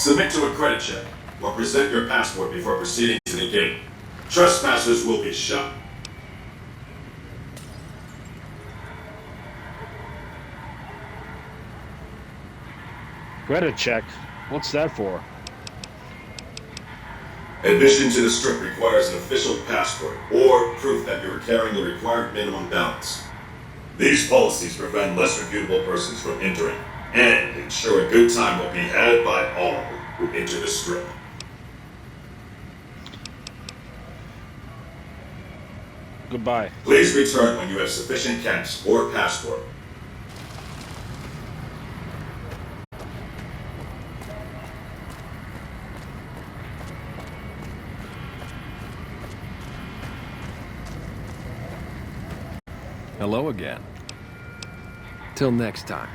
Submit to a credit check, or present your passport before proceeding to the gate. Trespassers will be shot. Credit check? What's that for? Admission to the Strip requires an official passport, or proof that you are carrying the required minimum balance. These policies prevent less reputable persons from entering, and ensure a good time will be had by all who enter the Strip. Goodbye. Please return when you have sufficient cash or passport. Hello again. Till next time.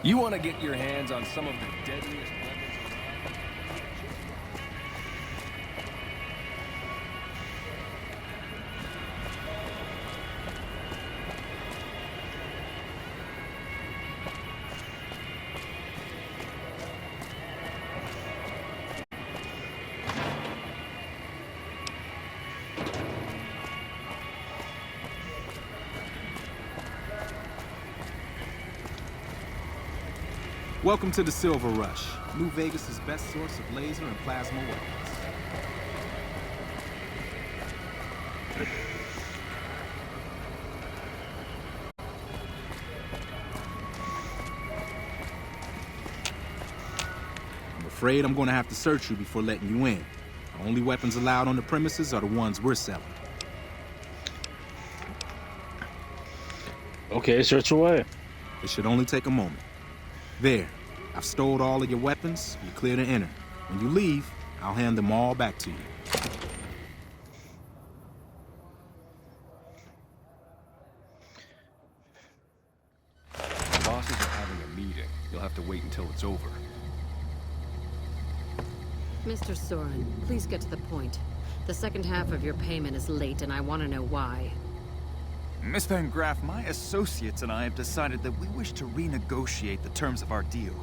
You want to get your hands on some of the deadliest weapons around? Welcome to the Silver Rush, New Vegas' best source of laser and plasma weapons. I'm afraid I'm gonna have to search you before letting you in. The only weapons allowed on the premises are the ones we're selling. Okay, search away. It should only take a moment. There. I've stowed all of your weapons. You're clear to enter. When you leave, I'll hand them all back to you. The bosses are having a meeting. You'll have to wait until it's over. Mr. Soren, please get to the point. The second half of your payment is late, and I want to know why. Miss Van Graff, my associates and I have decided that we wish to renegotiate the terms of our deal.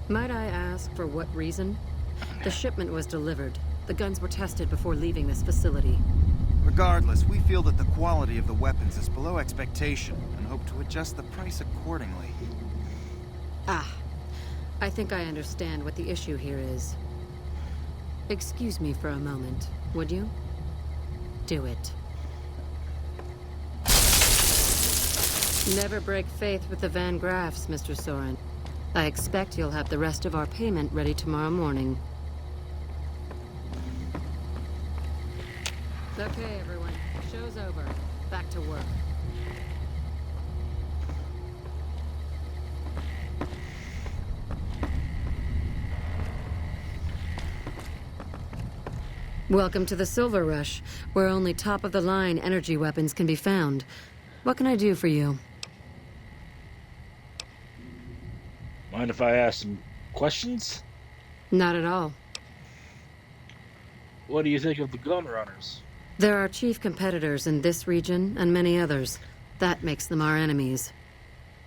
Might I ask for what reason? The shipment was delivered. The guns were tested before leaving this facility. Regardless, we feel that the quality of the weapons is below expectation and hope to adjust the price accordingly. Ah, I think I understand what the issue here is. Excuse me for a moment, would you? Do it. Never break faith with the Van Graffs, Mr. Soren. I expect you'll have the rest of our payment ready tomorrow morning. Okay, everyone. Show's over. Back to work. Welcome to the Silver Rush, where only top-of-the-line energy weapons can be found. What can I do for you? Mind if I ask some questions? Not at all. What do you think of the gun runners? They're our chief competitors in this region and many others. That makes them our enemies.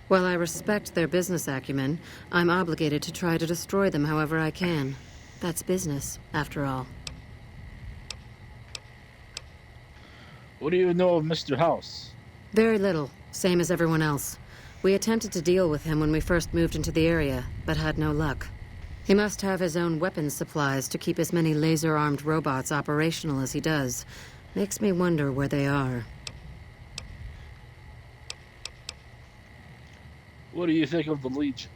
While I respect their business acumen, I'm obligated to try to destroy them however I can. That's business, after all. What do you know of Mr. House? Very little. same as everyone else. We attempted to deal with him when we first moved into the area, but had no luck. He must have his own weapons supplies to keep as many laser-armed robots operational as he does. Makes me wonder where they are. What do you think of the Legion?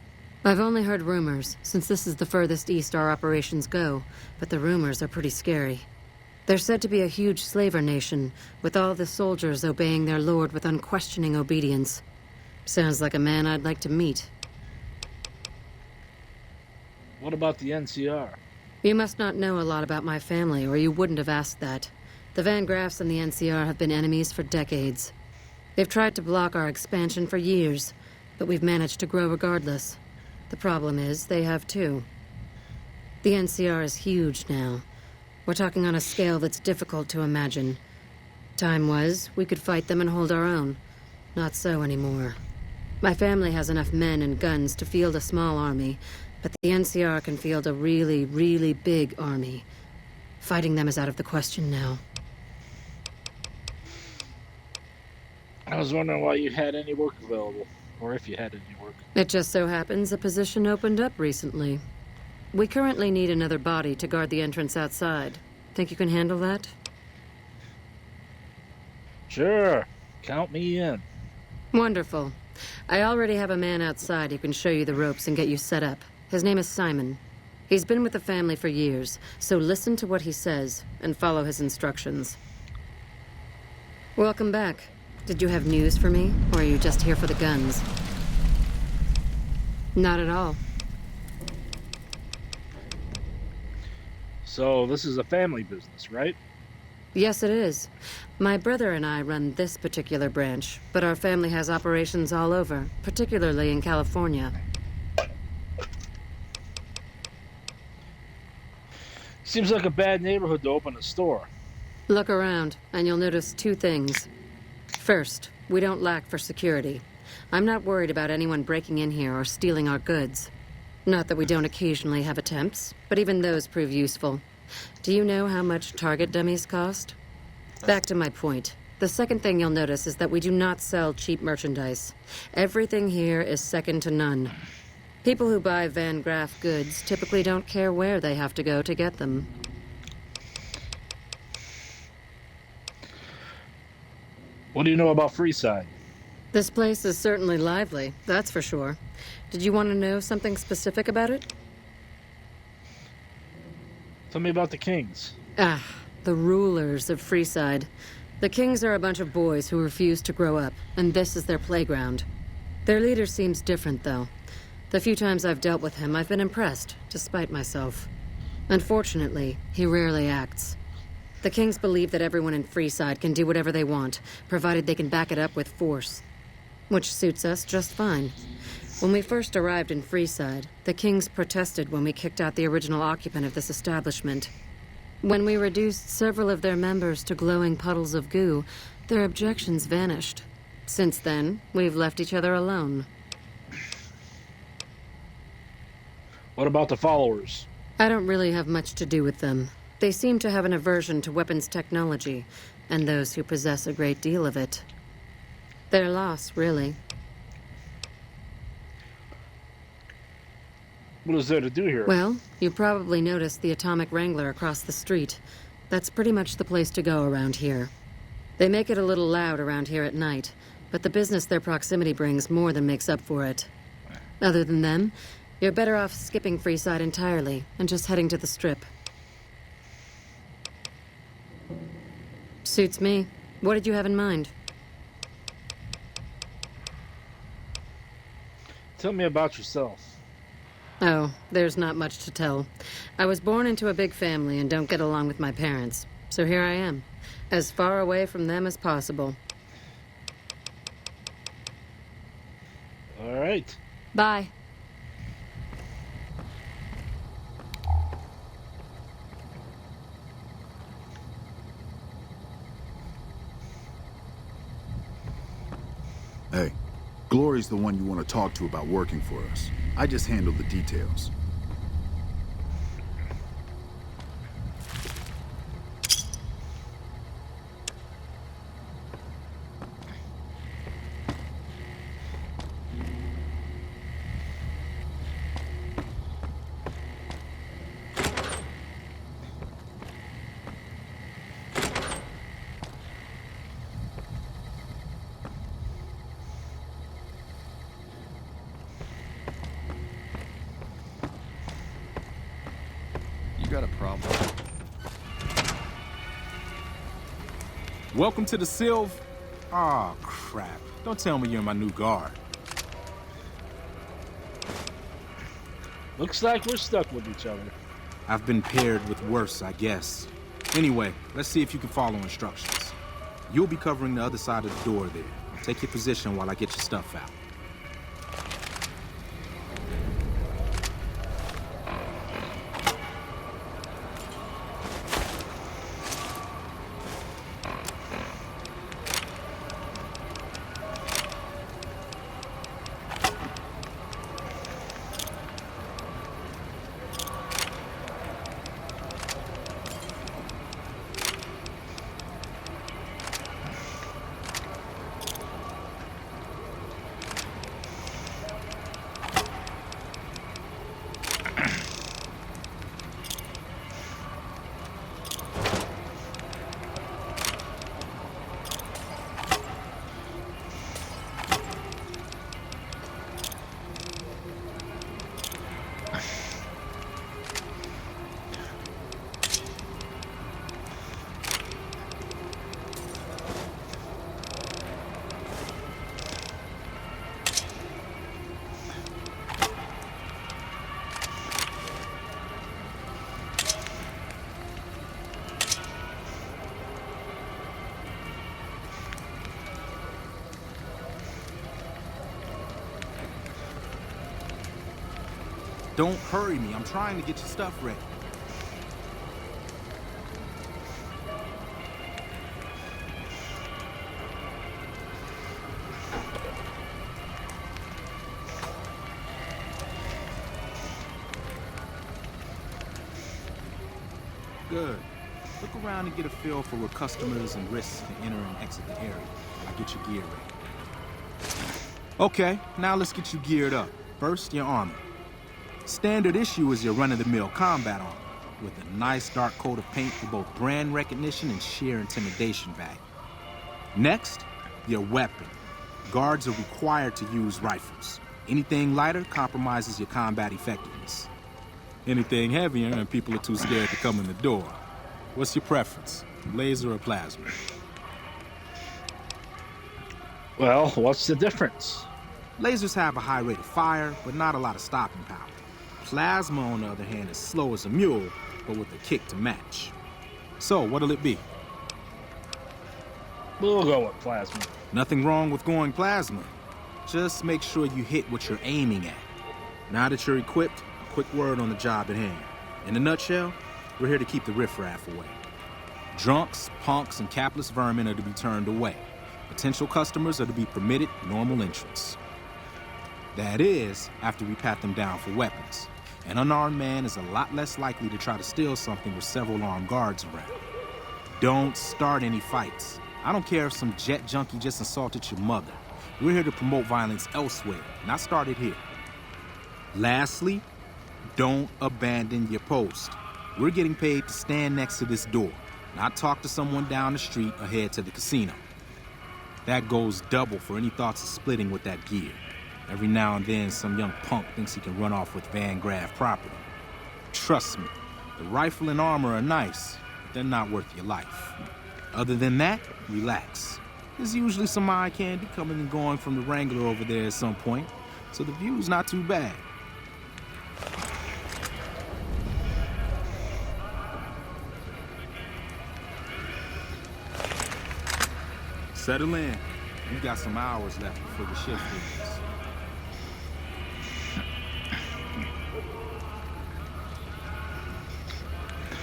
I've only heard rumors, since this is the furthest east our operations go, but the rumors are pretty scary. They're said to be a huge slaver nation, with all the soldiers obeying their lord with unquestioning obedience. Sounds like a man I'd like to meet. What about the NCR? You must not know a lot about my family, or you wouldn't have asked that. The Van Graffs and the NCR have been enemies for decades. They've tried to block our expansion for years, but we've managed to grow regardless. The problem is, they have too. The NCR is huge now. We're talking on a scale that's difficult to imagine. Time was, we could fight them and hold our own. Not so anymore. My family has enough men and guns to field a small army, but the NCR can field a really, really big army. Fighting them is out of the question now. I was wondering why you had any work available, or if you had any work. It just so happens a position opened up recently. We currently need another body to guard the entrance outside. Think you can handle that? Sure, count me in. Wonderful. I already have a man outside who can show you the ropes and get you set up. His name is Simon. He's been with the family for years, so listen to what he says and follow his instructions. Welcome back. Did you have news for me, or are you just here for the guns? Not at all. So this is a family business, right? Yes, it is. My brother and I run this particular branch, but our family has operations all over, particularly in California. Seems like a bad neighborhood to open a store. Look around, and you'll notice two things. First, we don't lack for security. I'm not worried about anyone breaking in here or stealing our goods. Not that we don't occasionally have attempts, but even those prove useful. Do you know how much target dummies cost? Back to my point. The second thing you'll notice is that we do not sell cheap merchandise. Everything here is second to none. People who buy Van Graff goods typically don't care where they have to go to get them. What do you know about Freeside? This place is certainly lively, that's for sure. Did you want to know something specific about it? Tell me about the Kings. Ah, the rulers of Freeside. The Kings are a bunch of boys who refuse to grow up, and this is their playground. Their leader seems different, though. The few times I've dealt with him, I've been impressed, despite myself. Unfortunately, he rarely acts. The Kings believe that everyone in Freeside can do whatever they want, provided they can back it up with force. Which suits us just fine. When we first arrived in Freeside, the Kings protested when we kicked out the original occupant of this establishment. When we reduced several of their members to glowing puddles of goo, their objections vanished. Since then, we've left each other alone. What about the followers? I don't really have much to do with them. They seem to have an aversion to weapons technology, and those who possess a great deal of it. Their loss, really. What is there to do here? Well, you probably noticed the Atomic Wrangler across the street. That's pretty much the place to go around here. They make it a little loud around here at night, but the business their proximity brings more than makes up for it. Other than them, you're better off skipping Freeside entirely and just heading to the Strip. Suits me. What did you have in mind? Tell me about yourself. Oh, there's not much to tell. I was born into a big family and don't get along with my parents. So here I am, as far away from them as possible. All right. Bye. Hey, Glory's the one you want to talk to about working for us. I just handle the details. got a problem? Welcome to the Sylv. Aw, crap. Don't tell me you're my new guard. Looks like we're stuck with each other. I've been paired with worse, I guess. Anyway, let's see if you can follow instructions. You'll be covering the other side of the door there. Take your position while I get your stuff out. Don't hurry me. I'm trying to get your stuff ready. Good. Look around and get a feel for where customers and risks can enter and exit the area. I'll get your gear ready. Okay, now let's get you geared up. First, your armor. Standard issue is your run-of-the-mill combat armor, with a nice dark coat of paint for both brand recognition and sheer intimidation value. Next, your weapon. Guards are required to use rifles. Anything lighter compromises your combat effectiveness. Anything heavier and people are too scared to come in the door. What's your preference, laser or plasma? Well, what's the difference? Lasers have a high rate of fire, but not a lot of stopping power. Plasma, on the other hand, is slow as a mule, but with a kick to match. So, what'll it be? We'll go with plasma. Nothing wrong with going plasma. Just make sure you hit what you're aiming at. Now that you're equipped, a quick word on the job at hand. In a nutshell, we're here to keep the riffraff away. Drunks, punks, and capless vermin are to be turned away. Potential customers are to be permitted normal entrance. That is, after we pat them down for weapons. An unarmed man is a lot less likely to try to steal something with several armed guards around. Don't start any fights. I don't care if some jet junkie just assaulted your mother. We're here to promote violence elsewhere, not start it here. Lastly, don't abandon your post. We're getting paid to stand next to this door, not talk to someone down the street or head to the casino. That goes double for any thoughts of splitting with that gear. Every now and then, some young punk thinks he can run off with Van Graff property. Trust me, the rifle and armor are nice, but they're not worth your life. Other than that, relax. There's usually some eye candy coming and going from the Wrangler over there at some point, so the view's not too bad. Settle in. You've got some hours left before the shift ends.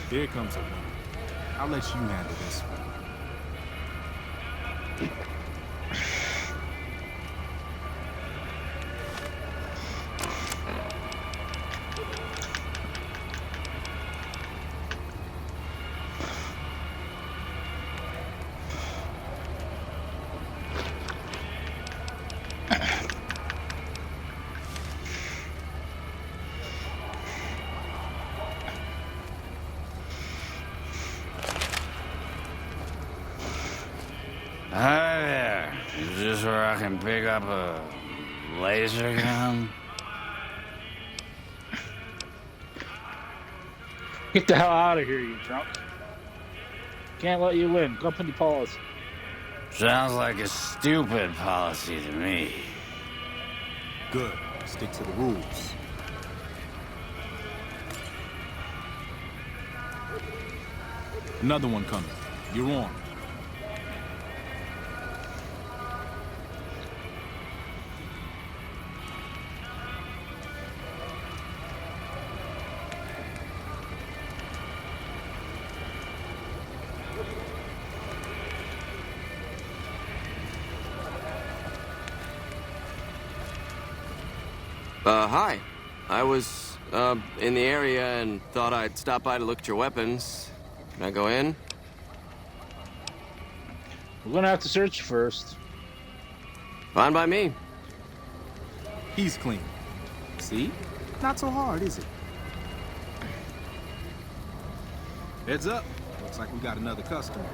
Here comes a one. I'll let you handle this one. Hi there. Is this where I can pick up a laser gun? Get the hell out of here, you drunk. Can't let you in. Company policy. Sounds like a stupid policy to me. Good. Stick to the rules. Another one coming. You're on. Hi. I was, in the area and thought I'd stop by to look at your weapons. Can I go in? We're gonna have to search you first. Fine by me. He's clean. See? Not so hard, is it? Heads up. Looks like we got another customer.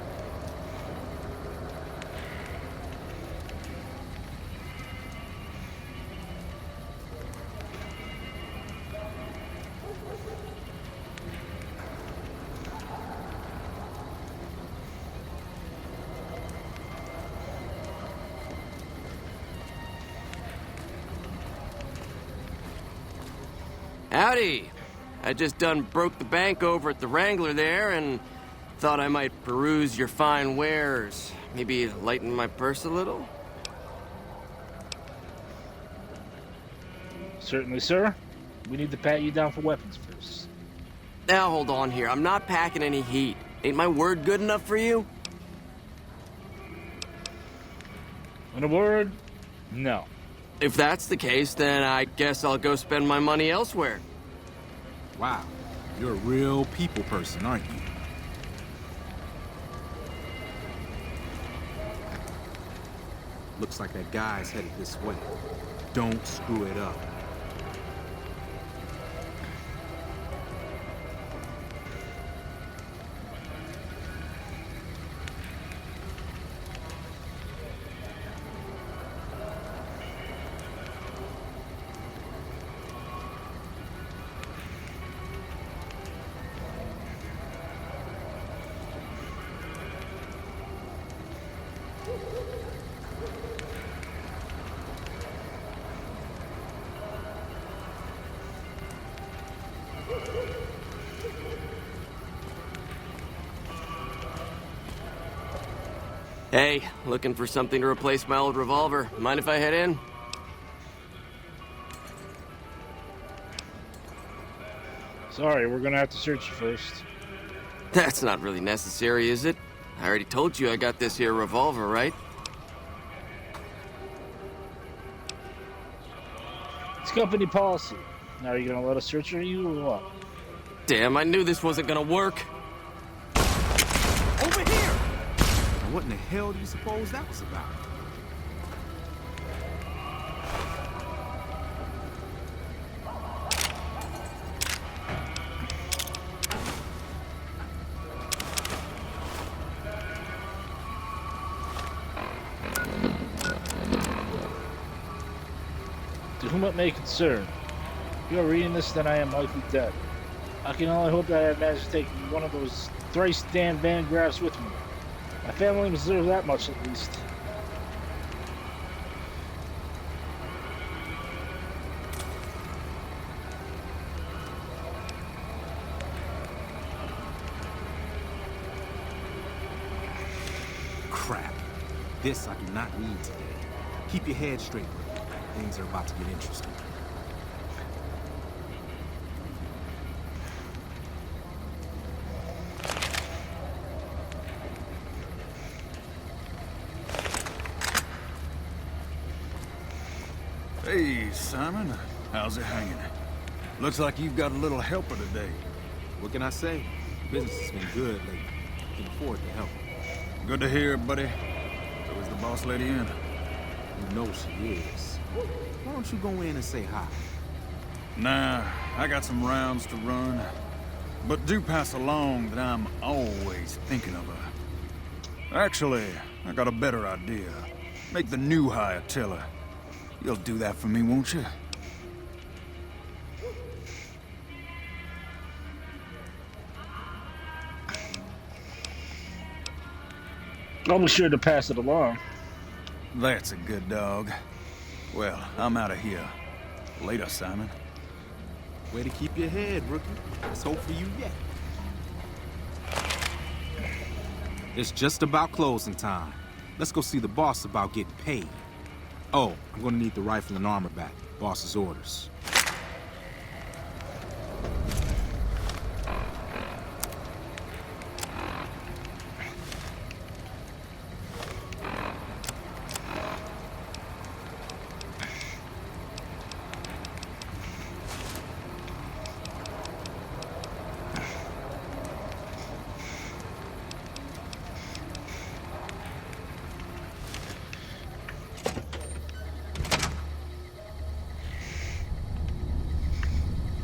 Howdy. I just done broke the bank over at the Wrangler there and thought I might peruse your fine wares. Maybe lighten my purse a little? Certainly, sir. We need to pat you down for weapons first. Now hold on here. I'm not packing any heat. Ain't my word good enough for you? In a word, no. If that's the case, then I guess I'll go spend my money elsewhere. Wow. You're a real people person, aren't you? Looks like that guy's headed this way. Don't screw it up. Hey, looking for something to replace my old revolver. Mind if I head in? Sorry, we're gonna have to search you first. That's not really necessary, is it? I already told you I got this here revolver, right? It's company policy. Now, are you gonna let us search you or what? Damn, I knew this wasn't gonna work. Over here! Now what in the hell do you suppose that was about? To whom it may concern, if you are reading this, then I am likely dead. I can only hope that I have managed to take one of those thrice damned Van Graffs with me. My family deserves that much at least. Crap. This I do not need today. Keep your head straight, bro. Things are about to get interesting. Hey, Simon. How's it hanging? Looks like you've got a little helper today. What can I say? Business has been good lately. I can afford to help. Good to hear, buddy. So is the boss lady in? You know she is. Why don't you go in and say hi? Nah, I got some rounds to run. But do pass along that I'm always thinking of her. Actually, I got a better idea. Make the new hire tell her. You'll do that for me, won't you? I'll be sure to pass it along. That's a good dog. Well, I'm out of here. Later, Simon. Way to keep your head, rookie. Let's hope for you yet. It's just about closing time. Let's go see the boss about getting paid. Oh, I'm gonna need the rifle and armor back. Boss's orders.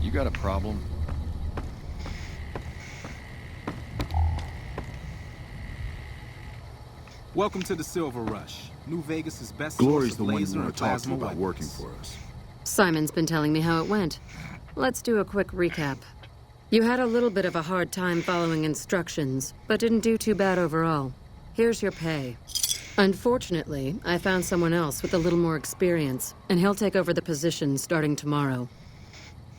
You got a problem? Welcome to the Silver Rush. New Vegas' best Glory's source the of one laser you and want to talk to plasma about working weapons. for us. Simon's been telling me how it went. Let's do a quick recap. You had a little bit of a hard time following instructions, but didn't do too bad overall. Here's your pay. Unfortunately, I found someone else with a little more experience, and he'll take over the position starting tomorrow.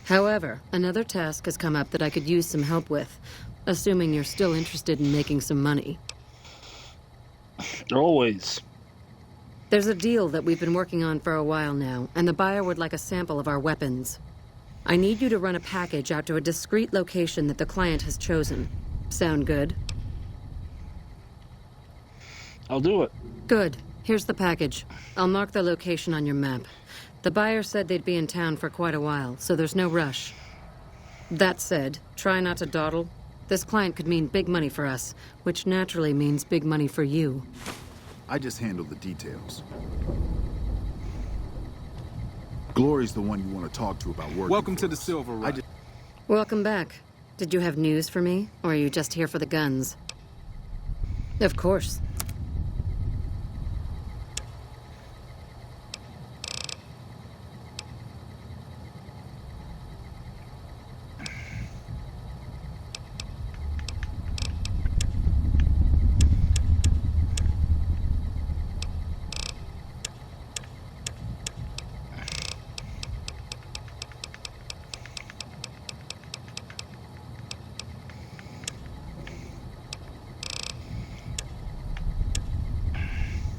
However, another task has come up that I could use some help with, assuming you're still interested in making some money. Always. There's a deal that we've been working on for a while now, and the buyer would like a sample of our weapons. I need you to run a package out to a discreet location that the client has chosen. Sound good? I'll do it. Good. Here's the package. I'll mark the location on your map. The buyer said they'd be in town for quite a while, so there's no rush. That said, try not to dawdle. This client could mean big money for us, which naturally means big money for you. I just handle the details. Glory's the one you want to talk to about working Welcome for to the us. Silver Rush. Welcome back. Did you have news for me, or are you just here for the guns? Of course.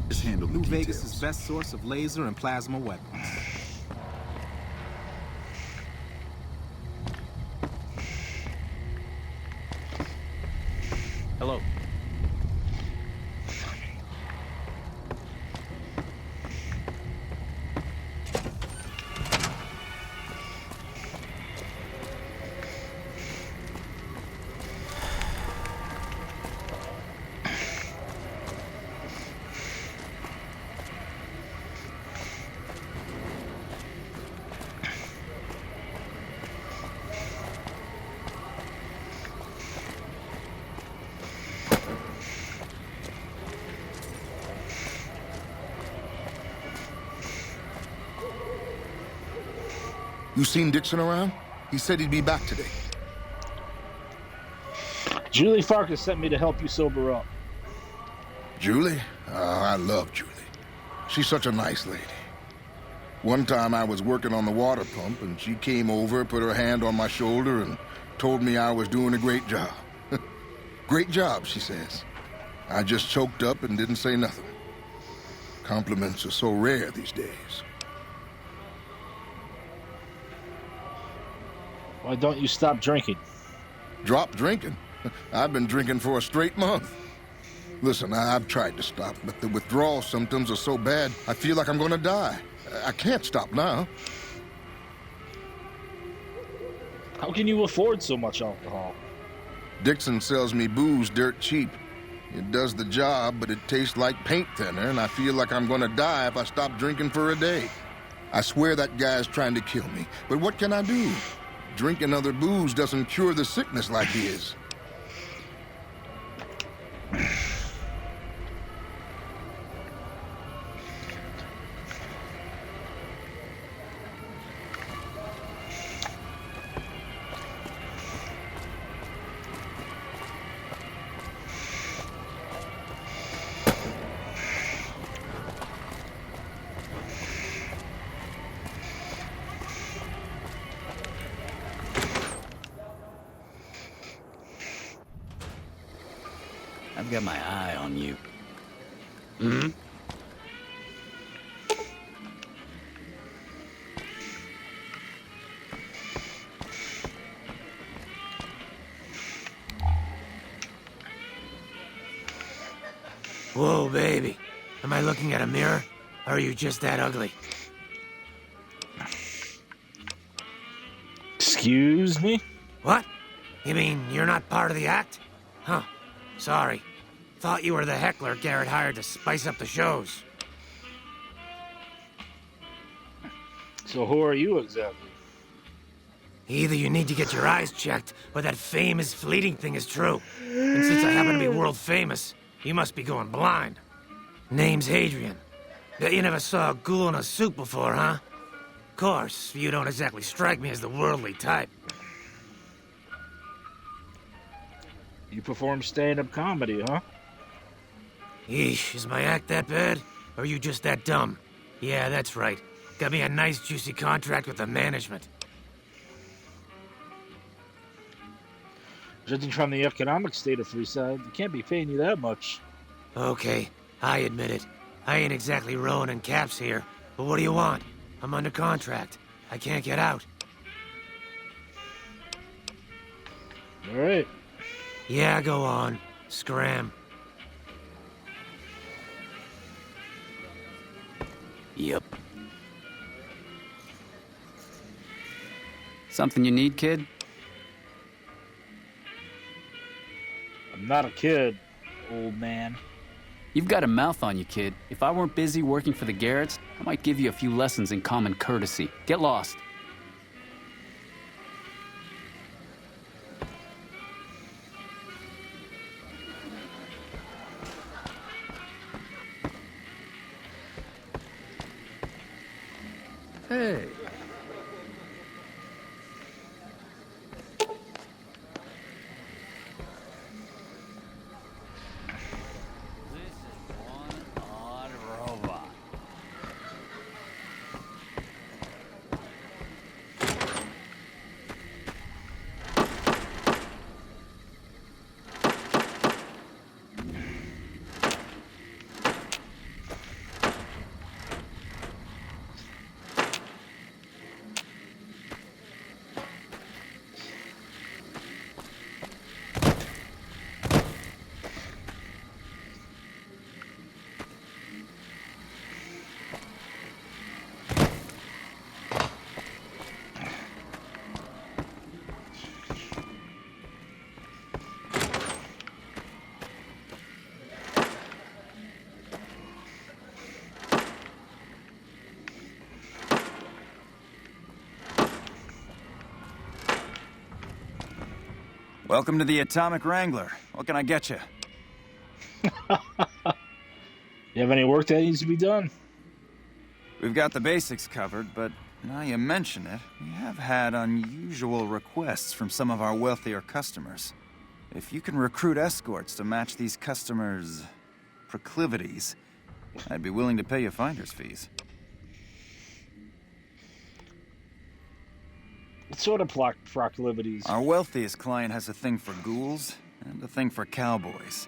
Just handle the New details. Vegas' best source of laser and plasma weapons. Hello. You seen Dixon around? He said he'd be back today. Julie Farkas sent me to help you sober up. Julie? I love Julie. She's such a nice lady. One time I was working on the water pump, and she came over, put her hand on my shoulder, and told me I was doing a great job. Great job, she says. I just choked up and didn't say nothing. Compliments are so rare these days. Why don't you stop drinking? Drop drinking? I've been drinking for a straight month. Listen, I've tried to stop, but the withdrawal symptoms are so bad, I feel like I'm gonna die. I can't stop now. How can you afford so much alcohol? Dixon sells me booze dirt cheap. It does the job, but it tastes like paint thinner, and I feel like I'm gonna die if I stop drinking for a day. I swear that guy's trying to kill me, but what can I do? Drinking other booze doesn't cure the sickness like his. I've got my eye on you. Hmm? Whoa, baby. Am I looking at a mirror? Or are you just that ugly? Excuse me? What? You mean you're not part of the act? Huh. Sorry. Thought you were the heckler Garrett hired to spice up the shows. So who are you exactly? Either you need to get your eyes checked, or that fame is fleeting thing is true. And since I happen to be world famous, you must be going blind. Name's Hadrian. Bet you never saw a ghoul in a suit before, huh? Course, you don't exactly strike me as the worldly type. You perform stand-up comedy, huh? Yeesh, is my act that bad? Or are you just that dumb? Yeah, that's right. Got me a nice juicy contract with the management. Judging from the economic state of Freeside, they can't be paying you that much. Okay, I admit it. I ain't exactly rowing in caps here. But what do you want? I'm under contract. I can't get out. All right. Yeah, go on. Scram. Yep. Something you need, kid? I'm not a kid, old man. You've got a mouth on you, kid. If I weren't busy working for the Garretts, I might give you a few lessons in common courtesy. Get lost. Hey. Welcome to the Atomic Wrangler. What can I get you? You have any work that needs to be done? We've got the basics covered, but now you mention it, we have had unusual requests from some of our wealthier customers. If you can recruit escorts to match these customers' proclivities, I'd be willing to pay you finder's fees. What sort of proclivities? Our wealthiest client has a thing for ghouls and a thing for cowboys.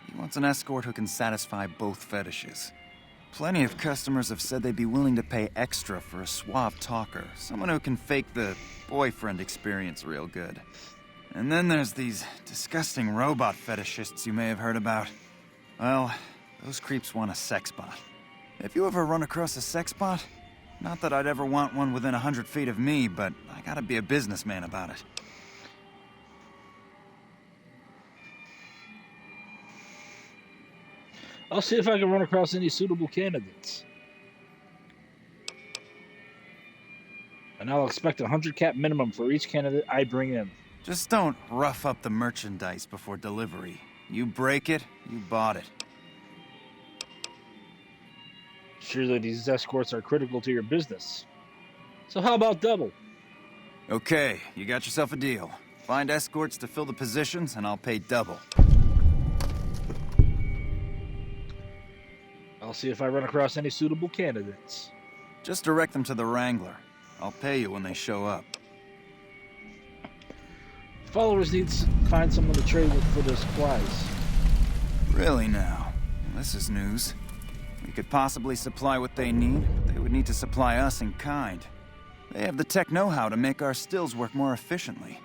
He wants an escort who can satisfy both fetishes. Plenty of customers have said they'd be willing to pay extra for a suave talker, someone who can fake the boyfriend experience real good. And then there's these disgusting robot fetishists you may have heard about. Well, those creeps want a sex bot. If you ever run across a sex bot, not that I'd ever want one within 100 feet of me, but I gotta be a businessman about it. I'll see if I can run across any suitable candidates. And I'll expect 100 cap minimum for each candidate I bring in. Just don't rough up the merchandise before delivery. You break it, you bought it. Surely these escorts are critical to your business. So how about double? Okay, you got yourself a deal. Find escorts to fill the positions, and I'll pay double. I'll see if I run across any suitable candidates. Just direct them to the Wrangler. I'll pay you when they show up. Followers need to find someone to trade with for their supplies. Really now? This is news. We could possibly supply what they need, but they would need to supply us in kind. They have the tech know-how to make our stills work more efficiently.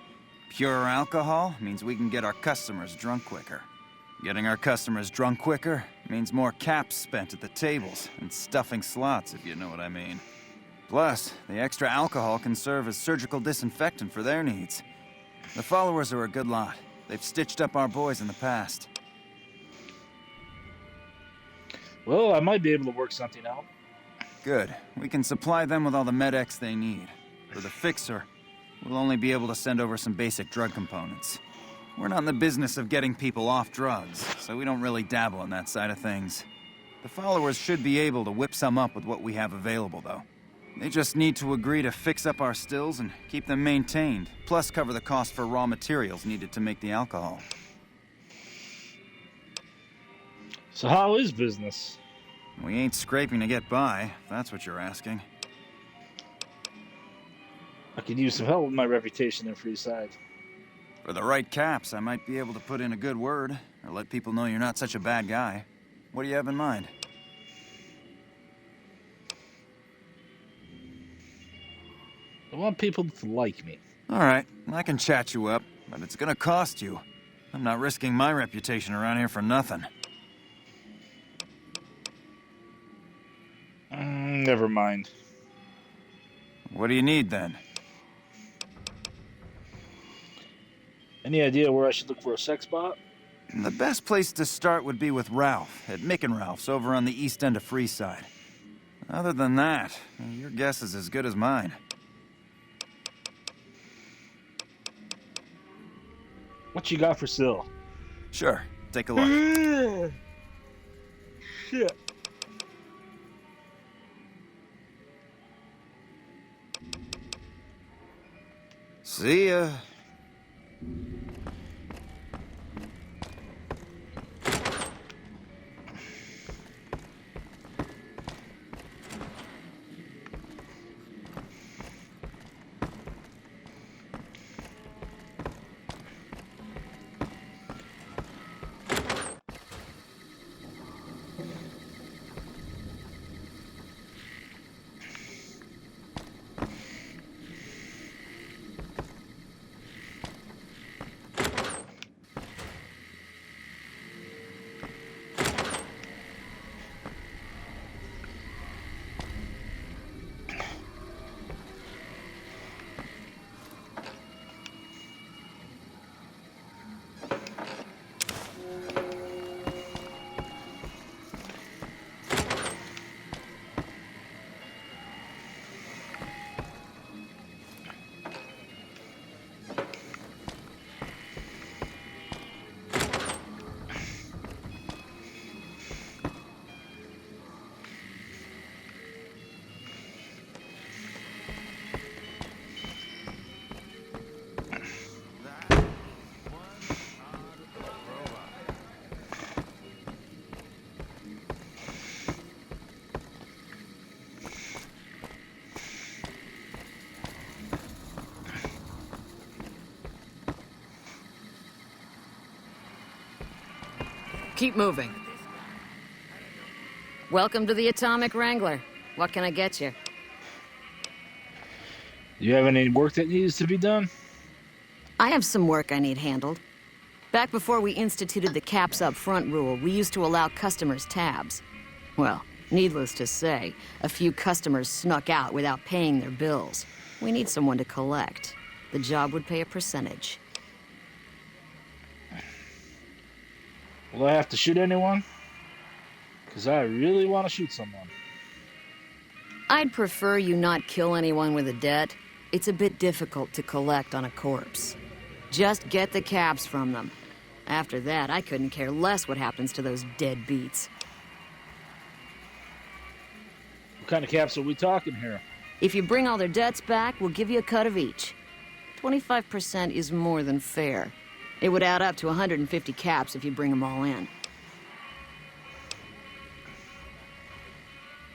Pure alcohol means we can get our customers drunk quicker. Getting our customers drunk quicker means more caps spent at the tables and stuffing slots, if you know what I mean. Plus, the extra alcohol can serve as surgical disinfectant for their needs. The followers are a good lot. They've stitched up our boys in the past. Well, I might be able to work something out. Good. We can supply them with all the med-X they need. For the fixer, we'll only be able to send over some basic drug components. We're not in the business of getting people off drugs, so we don't really dabble in that side of things. The followers should be able to whip some up with what we have available, though. They just need to agree to fix up our stills and keep them maintained, plus cover the cost for raw materials needed to make the alcohol. So how is business? We ain't scraping to get by, if that's what you're asking. I could use some help with my reputation in Freeside. For the right caps, I might be able to put in a good word, or let people know you're not such a bad guy. What do you have in mind? I want people to like me. All right, I can chat you up, but it's gonna cost you. I'm not risking my reputation around here for nothing. Never mind. What do you need, then? Any idea where I should look for a sex bot? The best place to start would be with Ralph, at Mick and Ralph's over on the east end of Freeside. Other than that, your guess is as good as mine. What you got for sale? Sure, take a look. Shit. See ya. Keep moving. Welcome to the Atomic Wrangler. What can I get you? Do you have any work that needs to be done? I have some work I need handled. Back before we instituted the caps up front rule, we used to allow customers tabs. Well, needless to say, a few customers snuck out without paying their bills. We need someone to collect. The job would pay a percentage. Will I have to shoot anyone? Because I really want to shoot someone. I'd prefer you not kill anyone with a debt. It's a bit difficult to collect on a corpse. Just get the caps from them. After that, I couldn't care less what happens to those deadbeats. What kind of caps are we talking here? If you bring all their debts back, we'll give you a cut of each. 25% is more than fair. It would add up to 150 caps if you bring them all in.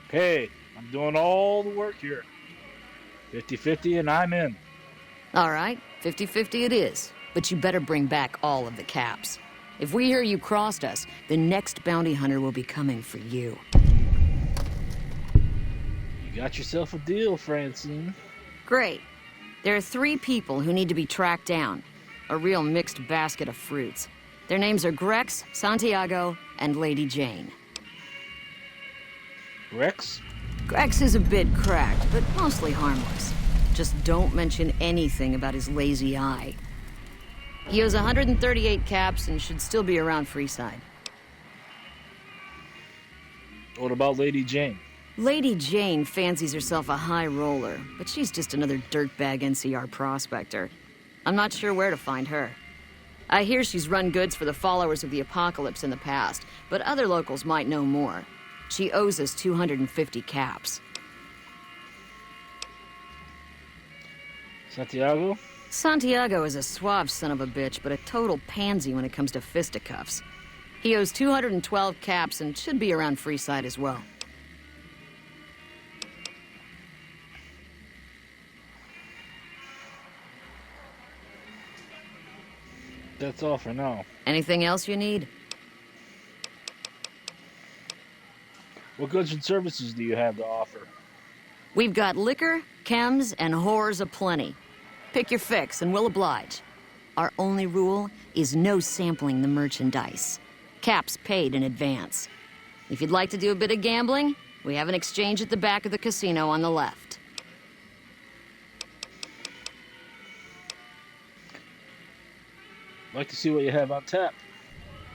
Hey, I'm doing all the work here. 50-50 and I'm in. All right, 50-50 it is. But you better bring back all of the caps. If we hear you crossed us, the next bounty hunter will be coming for you. You got yourself a deal, Francine. Great. There are 3 people who need to be tracked down. A real mixed basket of fruits. Their names are Grex, Santiago, and Lady Jane. Rex? Grex is a bit cracked, but mostly harmless. Just don't mention anything about his lazy eye. He owes 138 caps and should still be around Freeside. What about Lady Jane? Lady Jane fancies herself a high roller, but she's just another dirtbag NCR prospector. I'm not sure where to find her. I hear she's run goods for the followers of the Apocalypse in the past, but other locals might know more. She owes us 250 caps. Santiago? Santiago is a suave son of a bitch, but a total pansy when it comes to fisticuffs. He owes 212 caps and should be around Freeside as well. That's all for now. Anything else you need? What goods and services do you have to offer? We've got liquor, chems, and whores aplenty. Pick your fix and we'll oblige. Our only rule is no sampling the merchandise. Caps paid in advance. If you'd like to do a bit of gambling, we have an exchange at the back of the casino on the left. I'd like to see what you have on tap.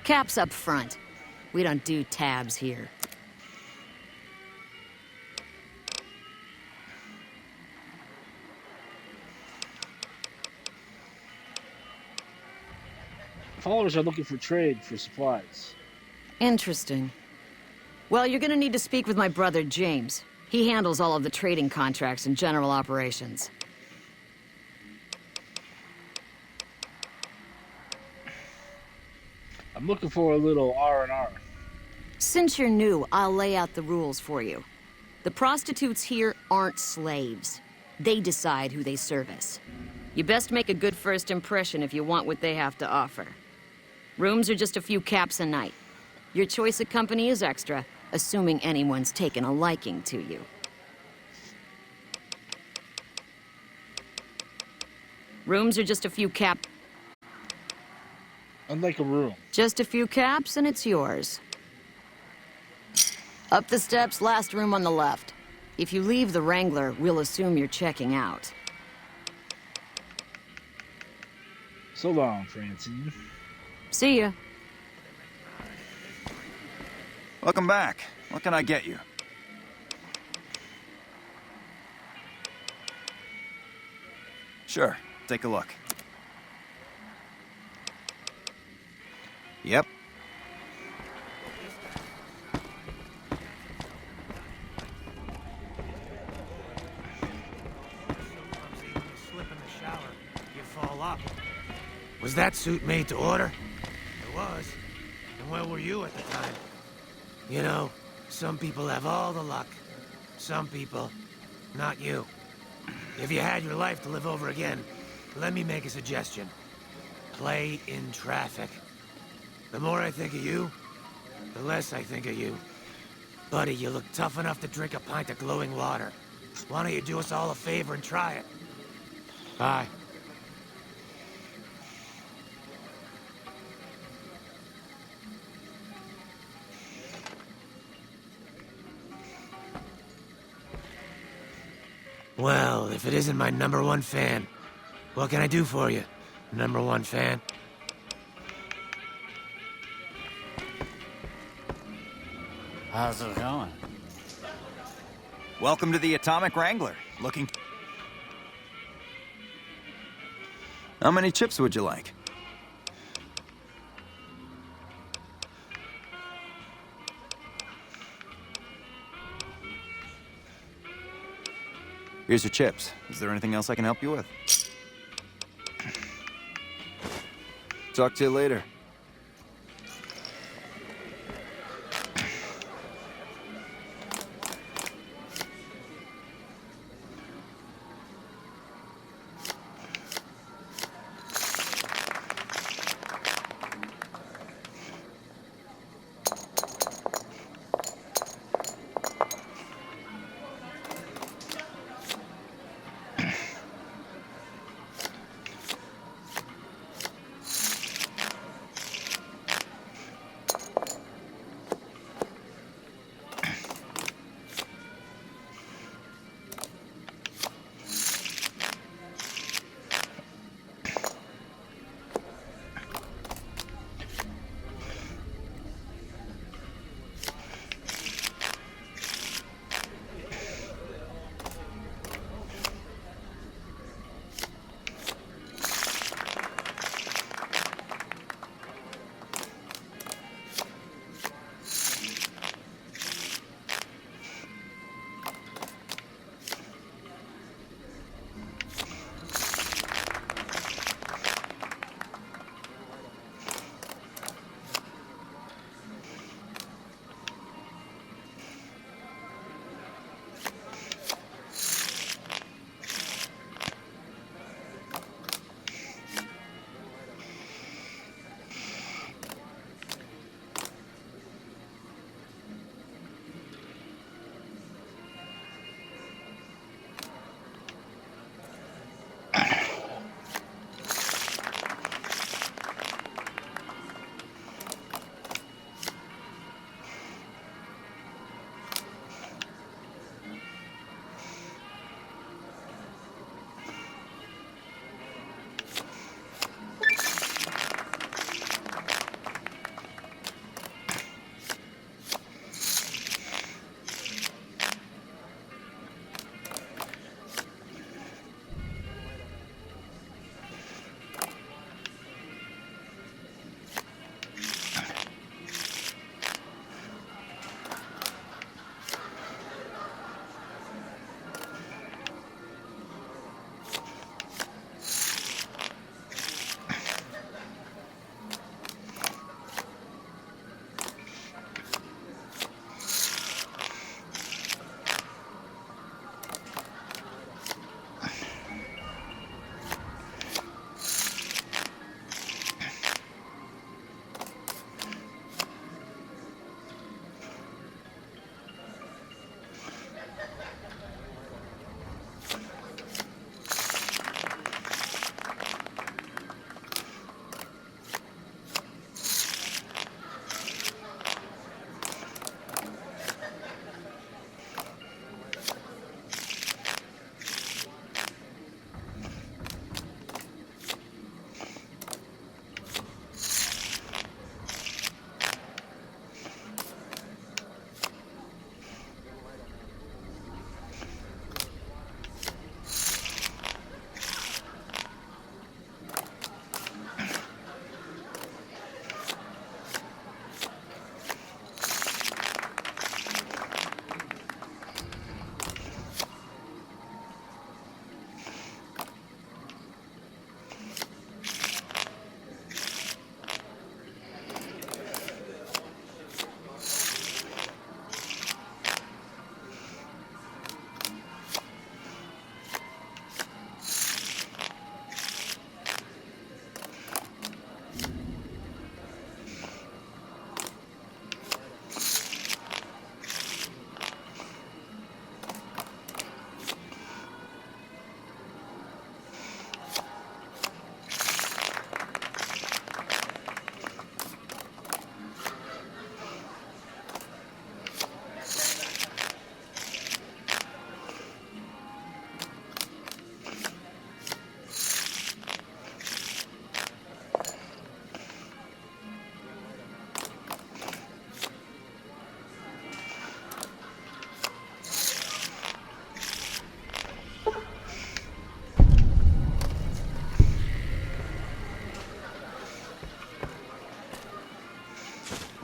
Caps up front. We don't do tabs here. Followers are looking for trade for supplies. Interesting. Well, you're gonna need to speak with my brother, James. He handles all of the trading contracts and general operations. I'm looking for a little R&R. Since you're new, I'll lay out the rules for you. The prostitutes here aren't slaves. They decide who they service. You best make a good first impression if you want what they have to offer. Rooms are just a few caps a night. Your choice of company is extra, assuming anyone's taken a liking to you. Rooms are just a few cap... I'd like a room. Just a few caps and it's yours. Up the steps, last room on the left. If you leave the Wrangler, we'll assume you're checking out. So long, Francine. See ya. Welcome back. What can I get you? Sure, take a look. Yep. Slip in the shower, you fall up. Was that suit made to order? It was. And where were you at the time? You know, some people have all the luck. Some people, not you. If you had your life to live over again, let me make a suggestion. Play in traffic. The more I think of you, the less I think of you. Buddy, you look tough enough to drink a pint of glowing water. Why don't you do us all a favor and try it? Bye. Well, if it isn't my #1 fan, what can I do for you, #1 fan? How's it going? Welcome to the Atomic Wrangler. Looking... How many chips would you like? Here's your chips. Is there anything else I can help you with? Talk to you later.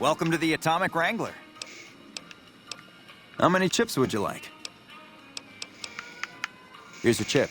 Welcome to the Atomic Wrangler. How many chips would you like? Here's your chip.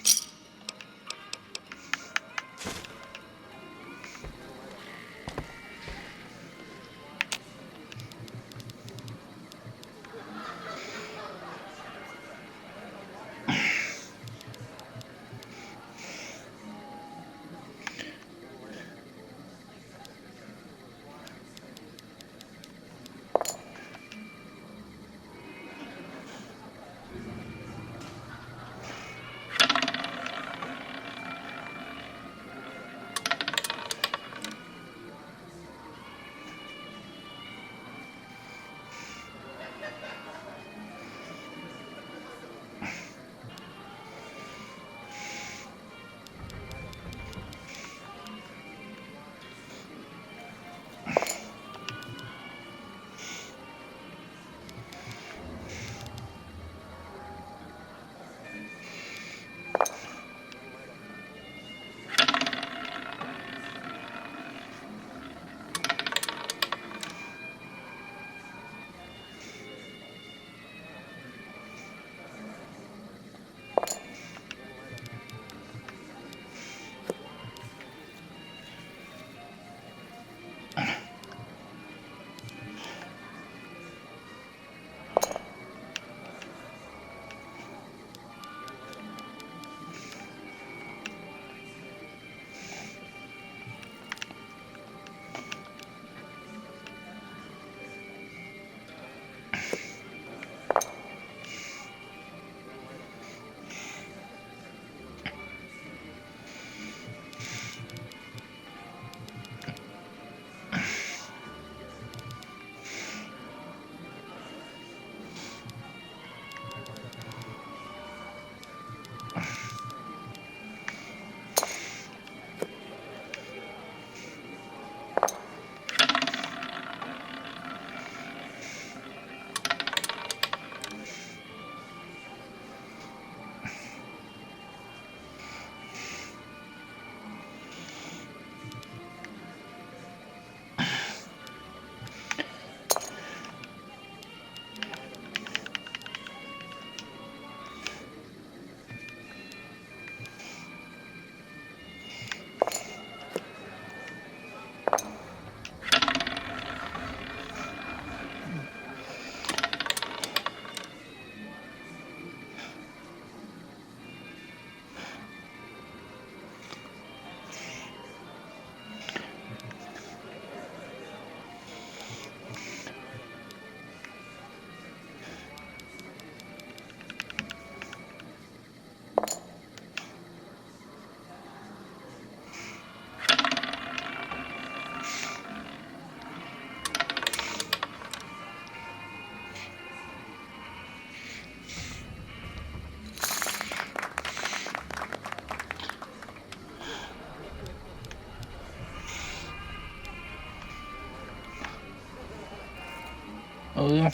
Oh, yeah.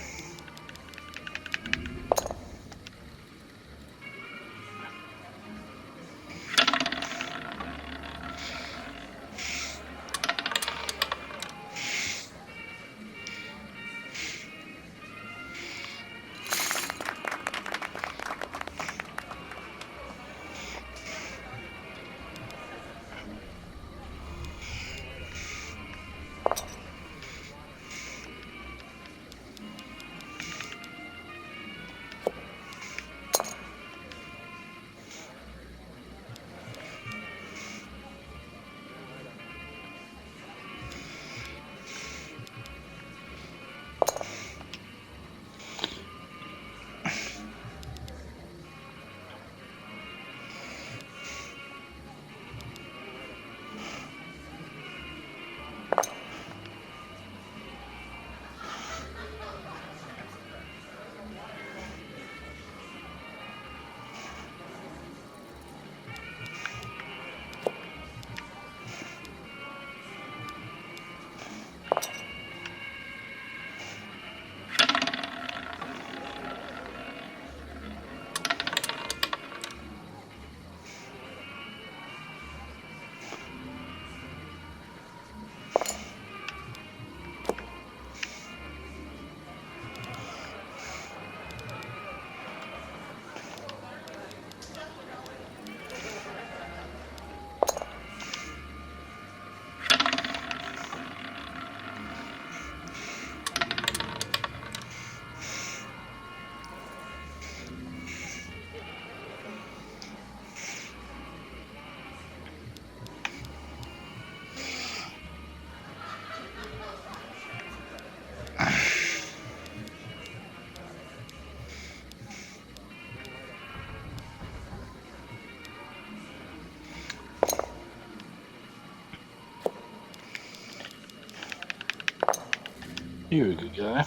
You're a good guy.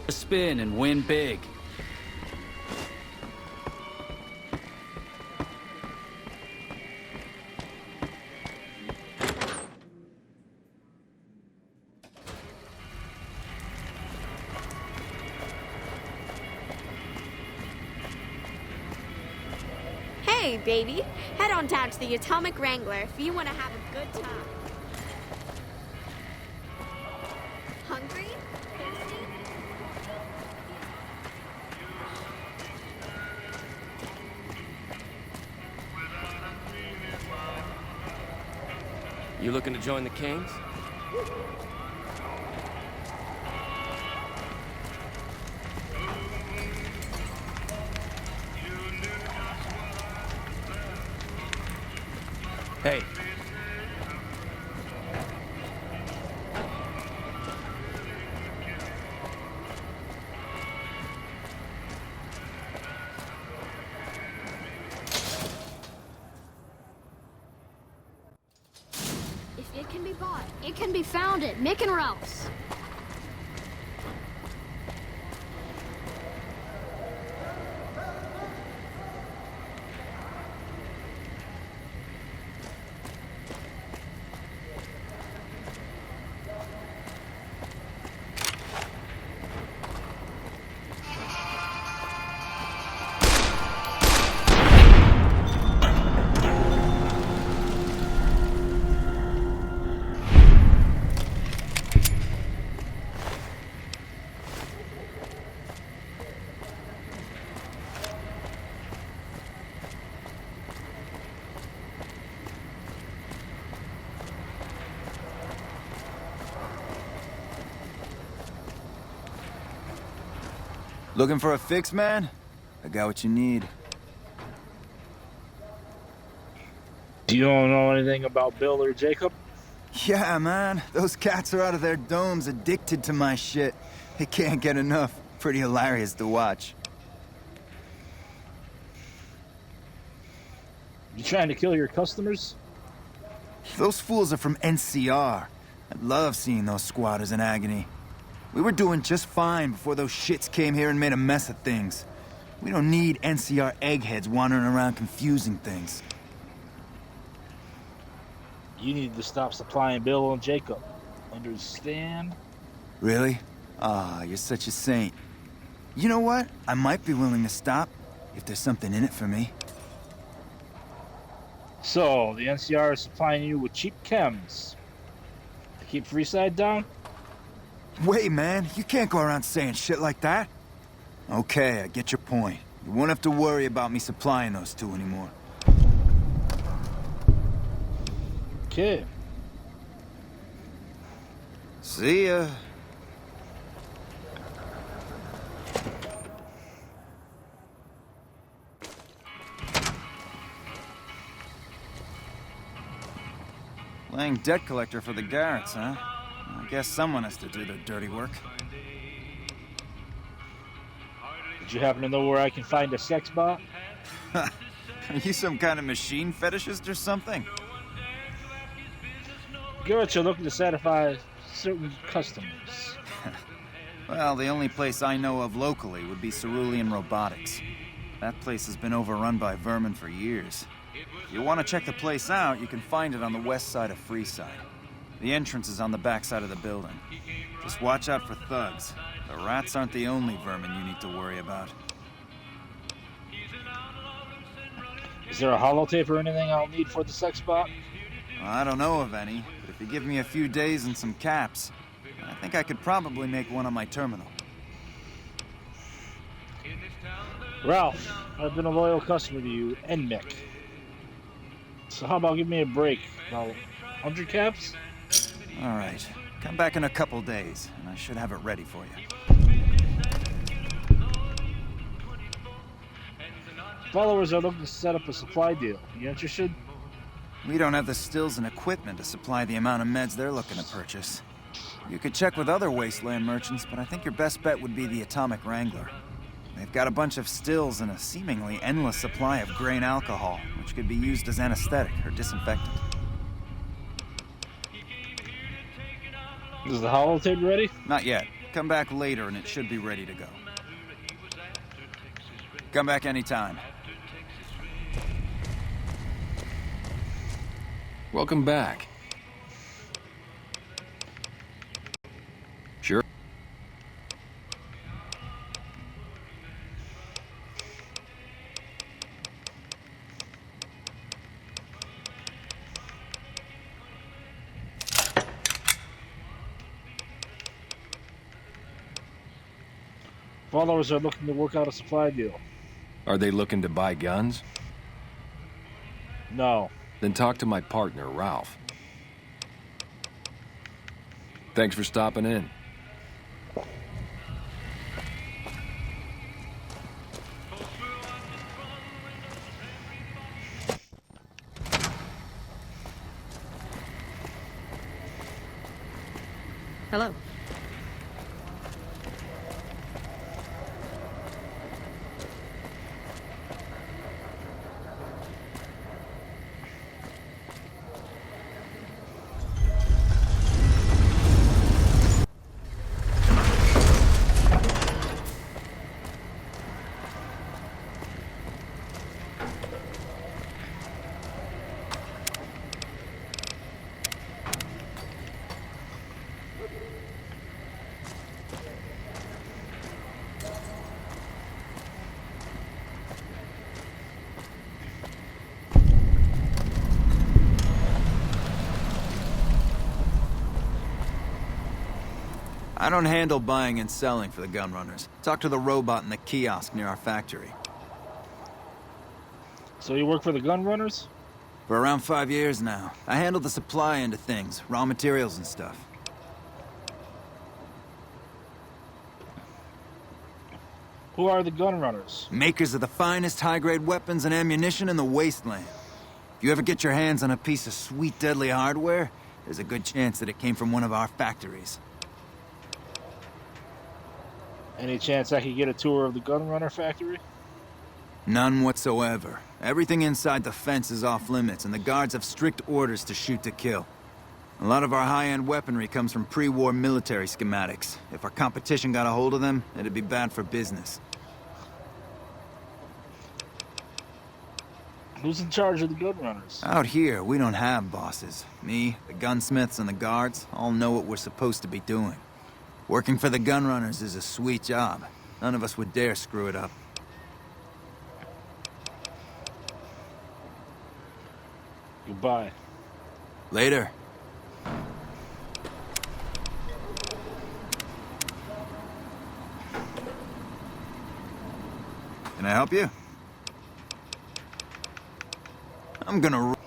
A spin and win big. Hey, baby. Head on down to the Atomic Wrangler if you want to have a good time. Hungry? Thirsty? You looking to join the Kings? Hey. If it can be bought, it can be found at Mick and Ralph's. Looking for a fix, man? I got what you need. Do you don't know anything about Bill or Jacob? Yeah, man. Those cats are out of their domes addicted to my shit. They can't get enough. Pretty hilarious to watch. You trying to kill your customers? Those fools are from NCR. I love seeing those squatters in agony. We were doing just fine before those shits came here and made a mess of things. We don't need NCR eggheads wandering around confusing things. You need to stop supplying Bill and Jacob. Understand? Really? Ah, you're such a saint. You know what? I might be willing to stop, if there's something in it for me. So, the NCR is supplying you with cheap chems to keep Freeside down? Wait, man, you can't go around saying shit like that. Okay, I get your point. You won't have to worry about me supplying those two anymore. Okay. See ya. Playing debt collector for the Garretts, huh? I guess someone has to do the dirty work. Did you happen to know where I can find a sex bot? Are you some kind of machine fetishist or something? Garretts are looking to satisfy certain customers. Well, the only place I know of locally would be Cerulean Robotics. That place has been overrun by vermin for years. If you want to check the place out, you can find it on the west side of Freeside. The entrance is on the back side of the building. Just watch out for thugs. The rats aren't the only vermin you need to worry about. Is there a holotape or anything I'll need for the sex bot? Well, I don't know of any, but if you give me a few days and some caps, I think I could probably make one on my terminal. Ralph, I've been a loyal customer to you and Mick. So how about give me a break? About 100 caps? All right. Come back in a couple days, and I should have it ready for you. Followers are looking to set up a supply deal. You interested? We don't have the stills and equipment to supply the amount of meds they're looking to purchase. You could check with other wasteland merchants, but I think your best bet would be the Atomic Wrangler. They've got a bunch of stills and a seemingly endless supply of grain alcohol, which could be used as anesthetic or disinfectant. Is the holotape ready? Not yet. Come back later and it should be ready to go. Come back anytime. Welcome back. Sure. Followers are looking to work out a supply deal. Are they looking to buy guns? No. Then talk to my partner, Ralph. Thanks for stopping in. Hello. I don't handle buying and selling for the Gunrunners. Talk to the robot in the kiosk near our factory. So you work for the gun runners? For around 5 years now. I handle the supply end of things, raw materials and stuff. Who are the gun runners? Makers of the finest high-grade weapons and ammunition in the wasteland. If you ever get your hands on a piece of sweet, deadly hardware, there's a good chance that it came from one of our factories. Any chance I could get a tour of the gun runner factory? None whatsoever. Everything inside the fence is off limits, and the guards have strict orders to shoot to kill. A lot of our high-end weaponry comes from pre-war military schematics. If our competition got a hold of them, it'd be bad for business. Who's in charge of the gun runners? Out here, we don't have bosses. Me, the gunsmiths, and the guards all know what we're supposed to be doing. Working for the Gunrunners is a sweet job. None of us would dare screw it up. Goodbye. Later. Can I help you? I'm gonna...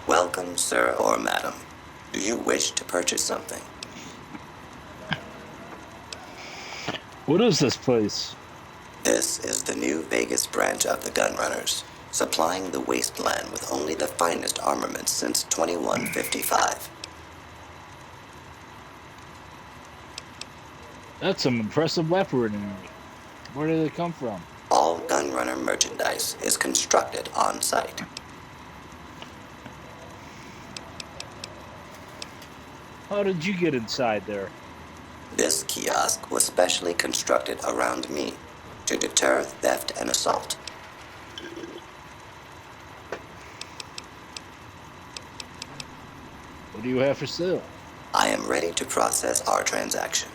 Welcome, sir or madam. Do you wish to purchase something? What is this place? This is the New Vegas branch of the Gunrunners, supplying the wasteland with only the finest armaments since 2155. That's some impressive weaponry. Where do they come from? All Gunrunner merchandise is constructed on site. How did you get inside there? This kiosk was specially constructed around me to deter theft and assault. What do you have for sale? I am ready to process our transaction.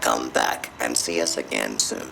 Come back and see us again soon.